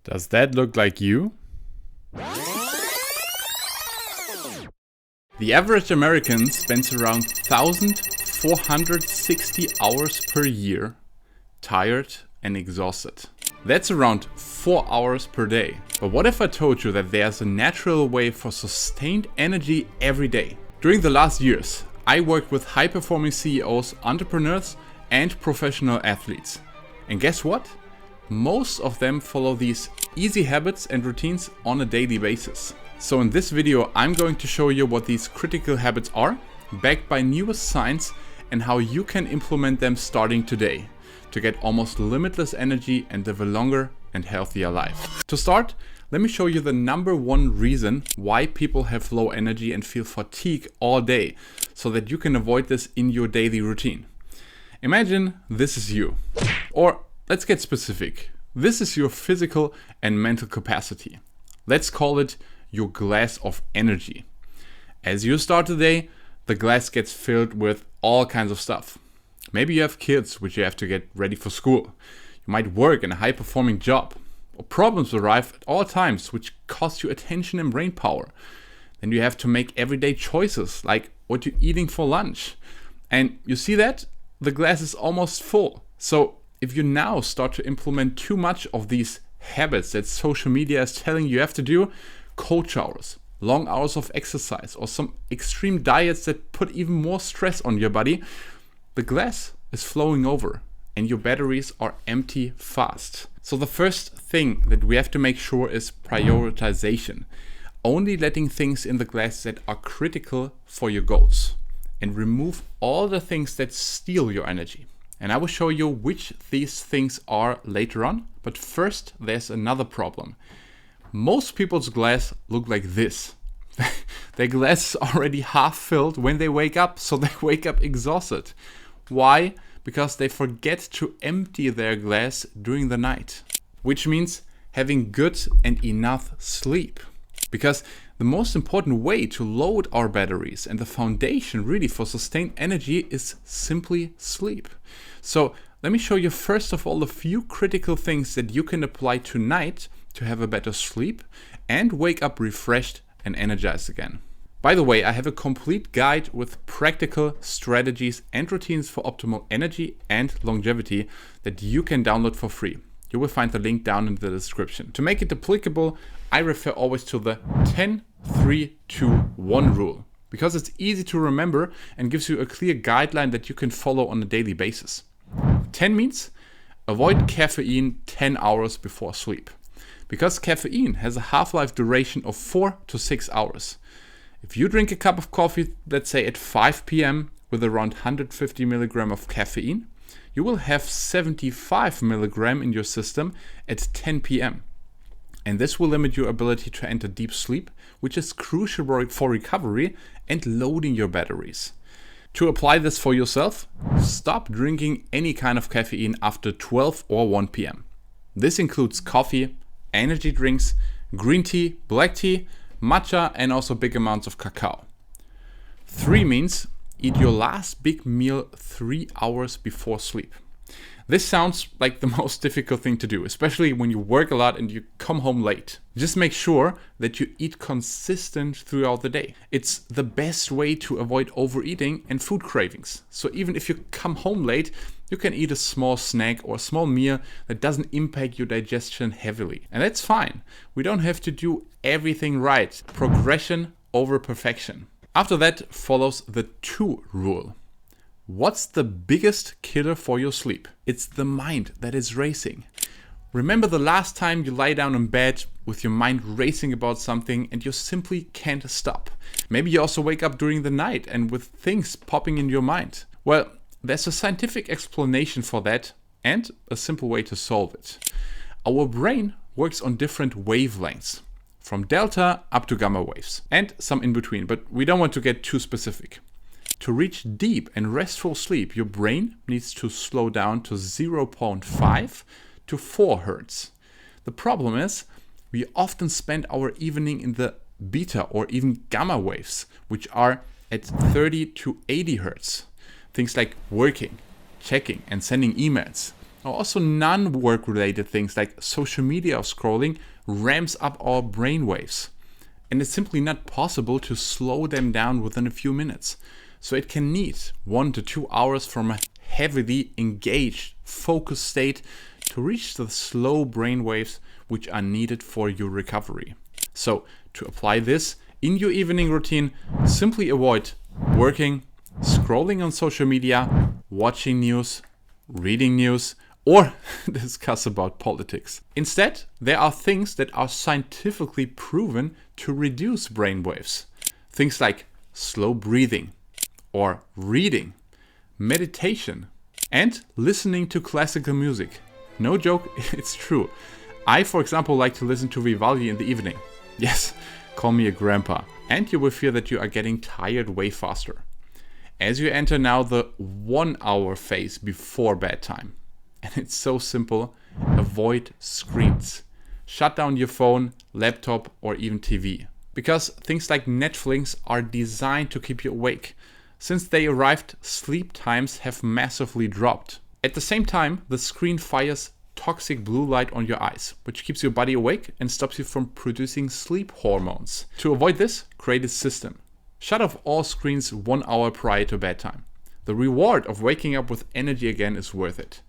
Does that look like you? The average American spends around 1,460 hours per year tired and exhausted. That's around 4 hours per day. But what if I told you that there's a natural way for sustained energy every day? During the last years, I worked with high-performing CEOs, entrepreneurs, and professional athletes. And guess what? Most of them follow these easy habits and routines on a daily basis. So in this video, I'm going to show you what these critical habits are, backed by newest science, and how you can implement them starting today to get almost limitless energy and live a longer and healthier life. To start, let me show you the number one reason why people have low energy and feel fatigue all day, so that you can avoid this in your daily routine. Imagine this is you. Or let's get specific. This is your physical and mental capacity. Let's call it your glass of energy. As you start the day, the glass gets filled with all kinds of stuff. Maybe you have kids which you have to get ready for school. You might work in a high-performing job. Or problems arrive at all times which cost you attention and brain power. Then you have to make everyday choices like what you're eating for lunch. And you see that? The glass is almost full. So if you now start to implement too much of these habits that social media is telling you have to do, cold showers, long hours of exercise, or some extreme diets that put even more stress on your body, the glass is flowing over and your batteries are empty fast. So the first thing that we have to make sure is prioritization. Only letting things in the glass that are critical for your goals, and remove all the things that steal your energy. And I will show you which these things are later on. But first, there's another problem. Most people's glass look like this. Their glass is already half filled when they wake up, so they wake up exhausted. Why? Because they forget to empty their glass during the night, which means having good and enough sleep. Because the most important way to load our batteries and the foundation really for sustained energy is simply sleep. So let me show you first of all a few critical things that you can apply tonight to have a better sleep and wake up refreshed and energized again. By the way, I have a complete guide with practical strategies and routines for optimal energy and longevity that you can download for free. You will find the link down in the description. To make it applicable, I refer always to the 10-3-2-1 rule because it's easy to remember and gives you a clear guideline that you can follow on a daily basis. 10 means avoid caffeine 10 hours before sleep, because caffeine has a half-life duration of 4 to 6 hours. If you drink a cup of coffee, let's say at 5 p.m. with around 150 milligram of caffeine, you will have 75 milligram in your system at 10 p.m. And this will limit your ability to enter deep sleep, which is crucial for recovery and loading your batteries. To apply this for yourself, stop drinking any kind of caffeine after 12 or 1 p.m. This includes coffee, energy drinks, green tea, black tea, matcha, and also big amounts of cacao. 3 means eat your last big meal 3 hours before sleep. This sounds like the most difficult thing to do, especially when you work a lot and you come home late. Just make sure that you eat consistent throughout the day. It's the best way to avoid overeating and food cravings. So even if you come home late, you can eat a small snack or a small meal that doesn't impact your digestion heavily. And that's fine. We don't have to do everything right. Progression over perfection. After that follows the 2 rule. What's the biggest killer for your sleep? It's the mind that is racing. Remember the last time you lie down in bed with your mind racing about something and you simply can't stop. Maybe you also wake up during the night and with things popping in your mind. Well, there's a scientific explanation for that and a simple way to solve it. Our brain works on different wavelengths, from delta up to gamma waves, and some in between, but we don't want to get too specific. To reach deep and restful sleep, your brain needs to slow down to 0.5 to 4 Hz. The problem is, we often spend our evening in the beta or even gamma waves, which are at 30 to 80 hertz. Things like working, checking, and sending emails. Also non-work related things like social media or scrolling ramps up our brain waves. And it's simply not possible to slow them down within a few minutes. So it can need 1 to 2 hours from a heavily engaged, focused state to reach the slow brain waves which are needed for your recovery. So to apply this in your evening routine, simply avoid working, scrolling on social media, watching news, reading news, or discuss about politics. Instead, there are things that are scientifically proven to reduce brain waves. Things like slow breathing, or reading, meditation, and listening to classical music. No joke, it's true. I, for example, like to listen to Vivaldi in the evening. Yes, call me a grandpa. And you will feel that you are getting tired way faster. As you enter now the 1 hour phase before bedtime. And it's so simple, avoid screens. Shut down your phone, laptop, or even TV. Because things like Netflix are designed to keep you awake. Since they arrived, sleep times have massively dropped. At the same time, the screen fires toxic blue light on your eyes, which keeps your body awake and stops you from producing sleep hormones. To avoid this, create a system. Shut off all screens 1 hour prior to bedtime. The reward of waking up with energy again is worth it.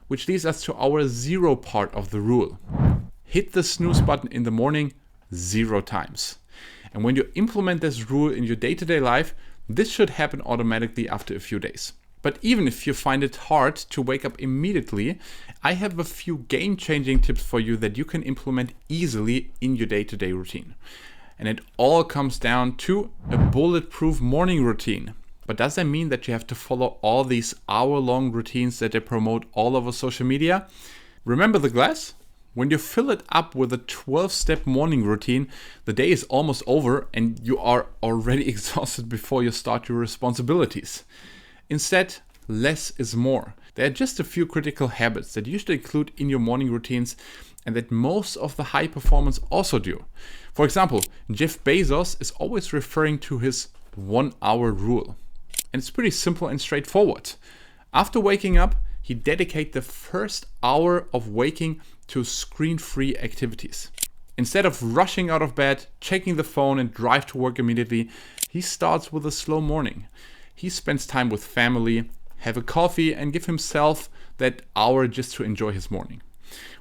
Which leads us to our 0 part of the rule. Hit the snooze button in the morning 0 times. And when you implement this rule in your day-to-day life, this should happen automatically after a few days. But even if you find it hard to wake up immediately, I have a few game-changing tips for you that you can implement easily in your day-to-day routine. And it all comes down to a bulletproof morning routine. But does that mean that you have to follow all these hour-long routines that they promote all over social media? Remember the glass? When you fill it up with a 12-step morning routine, the day is almost over and you are already exhausted before you start your responsibilities. Instead, less is more. There are just a few critical habits that you should include in your morning routines and that most of the high performers also do. For example, Jeff Bezos is always referring to his 1 hour rule. And it's pretty simple and straightforward. After waking up, he dedicates the first hour of waking to screen-free activities. Instead of rushing out of bed, checking the phone and drive to work immediately, he starts with a slow morning. He spends time with family, have a coffee and give himself that hour just to enjoy his morning.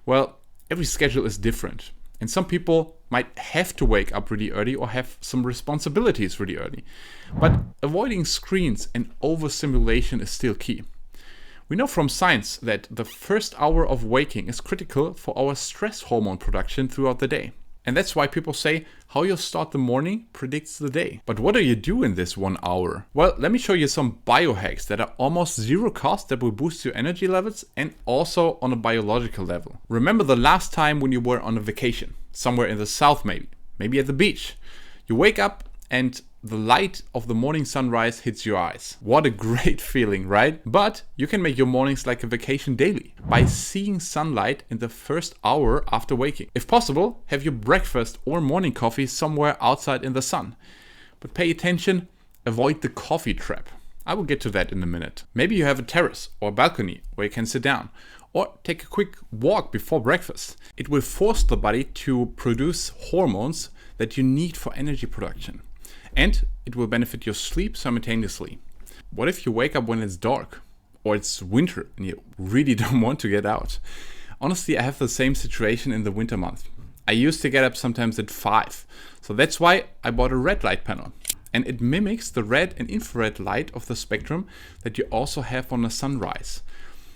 Well, every schedule is different. And some people might have to wake up really early or have some responsibilities really early. But avoiding screens and overstimulation is still key. We know from science that the first hour of waking is critical for our stress hormone production throughout the day. And that's why people say how you start the morning predicts the day. But what do you do in this 1 hour? Well, let me show you some biohacks that are almost zero cost that will boost your energy levels and also on a biological level. Remember the last time when you were on a vacation, somewhere in the south maybe at the beach. You wake up and the light of the morning sunrise hits your eyes. What a great feeling, right? But you can make your mornings like a vacation daily by seeing sunlight in the first hour after waking. If possible, have your breakfast or morning coffee somewhere outside in the sun. But pay attention, avoid the coffee trap. I will get to that in a minute. Maybe you have a terrace or balcony where you can sit down or take a quick walk before breakfast. It will force the body to produce hormones that you need for energy production. And it will benefit your sleep simultaneously. What if you wake up when it's dark or it's winter and you really don't want to get out? Honestly, I have the same situation in the winter month. I used to get up sometimes at 5. So that's why I bought a red light panel. And it mimics the red and infrared light of the spectrum that you also have on a sunrise.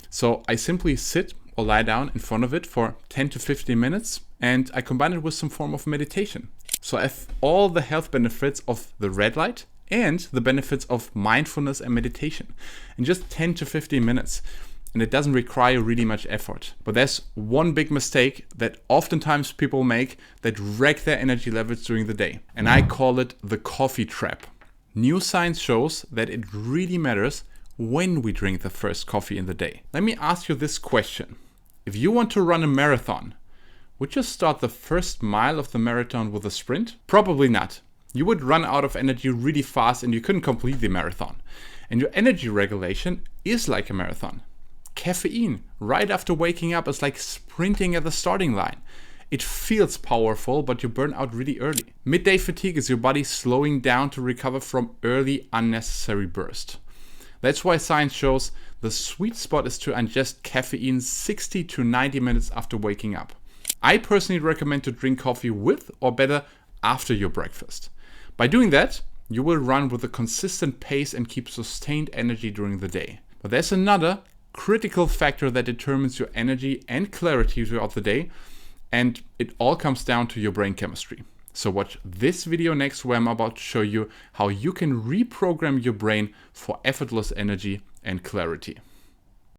So I simply sit or lie down in front of it for 10 to 15 minutes and I combine it with some form of meditation. So I have all the health benefits of the red light and the benefits of mindfulness and meditation in just 10 to 15 minutes. And it doesn't require really much effort. But there's one big mistake that oftentimes people make that wreck their energy levels during the day. And I call it the coffee trap. New science shows that it really matters when we drink the first coffee in the day. Let me ask you this question. If you want to run a marathon, Would you start the first mile of the marathon with a sprint? Probably not. You would run out of energy really fast and you couldn't complete the marathon. And your energy regulation is like a marathon. Caffeine right after waking up is like sprinting at the starting line. It feels powerful, but you burn out really early. Midday fatigue is your body slowing down to recover from early unnecessary burst. That's why science shows the sweet spot is to ingest caffeine 60 to 90 minutes after waking up. I personally recommend to drink coffee with, or better, after your breakfast. By doing that, you will run with a consistent pace and keep sustained energy during the day. But there's another critical factor that determines your energy and clarity throughout the day, and it all comes down to your brain chemistry. So watch this video next where I'm about to show you how you can reprogram your brain for effortless energy and clarity.